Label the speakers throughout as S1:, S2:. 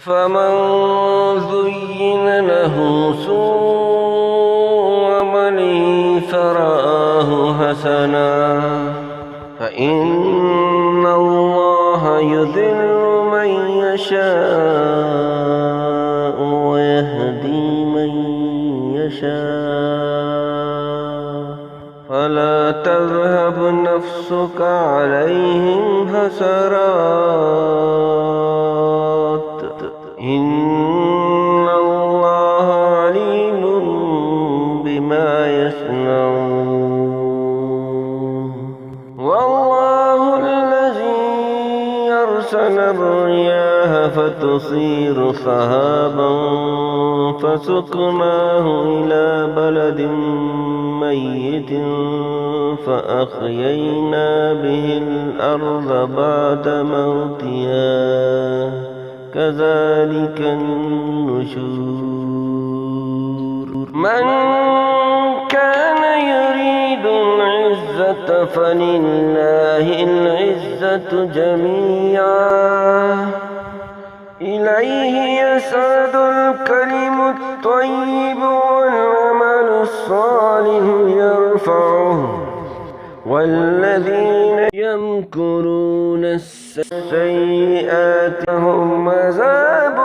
S1: فمن زين له سوء عمله فرآه حسنا فإن الله يضل من يشاء ويهدي من يشاء فلا تذهب نفسك عليهم حسرات إن الله عليم بما يصنعون والله الذي أرسل الرياح فتصير سحابا فسقناه إلى بلد ميت فأحيينا به الأرض بعد موتها كذلك النشور من كان يريد العزة فلله العزة جميعا إليه يصعد الكلم الطيب والعمل الصالح يرفعه والذين يمكرون السيئات هم عذاب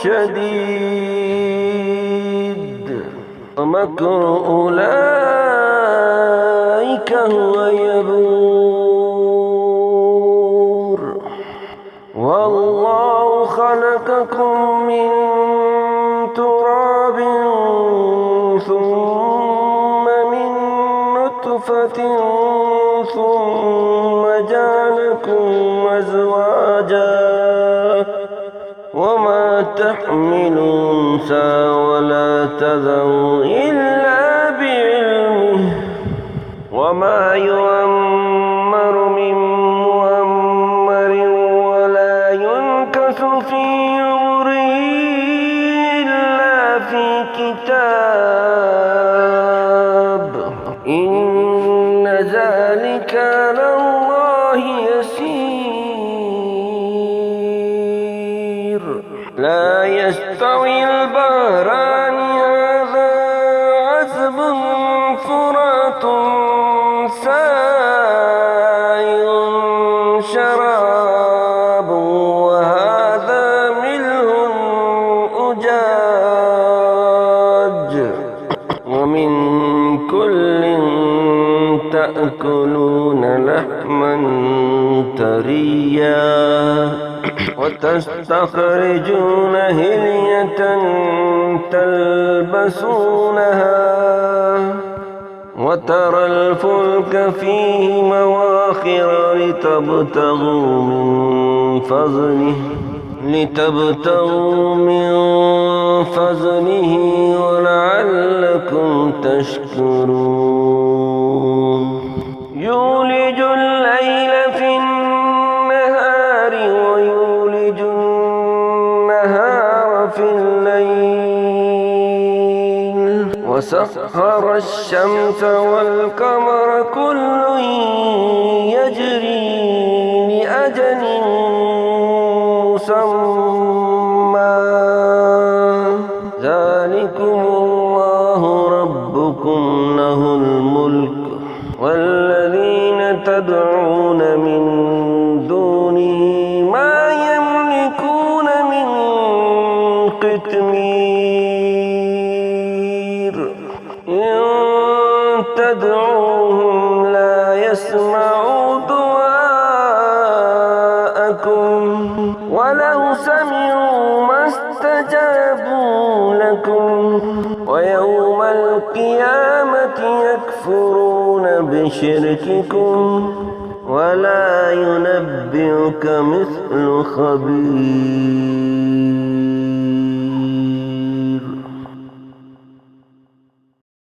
S1: شديد ومكر أولئك هو يبور والله خلقكم من تراب ثم من نطفة ثم جعلكم أزواجا وما تحمل أنثى ولا تضع إلا بعلمه وما يؤمر من مؤمر ولا ينكث في عمره إلا في كتاب إن ذلك على الله يسير لا يستوي البحران هذا عذب فرات سائغ شراب وهذا ملح أجاج ومن كل تأكلون لحما طريا وتستخرجون هلية تلبسونها وترى الفلك فيه مواخر لتبتغوا من فضله ولعلكم تشكرون يولج الليل في النهار ويولج النهار في الليل وسخر الشمس والقمر كل يجري لأجل مسمى ذلكم الله ربكم له الملك والذين تدعون من دونه ما يملكون من قطمير إن تدعوهم لا يسمعوا دعاءكم ولو سمعوا ما استجابوا لكم ويوم القيامة يكفرون بشرككم ولا ينبئك مثل خبير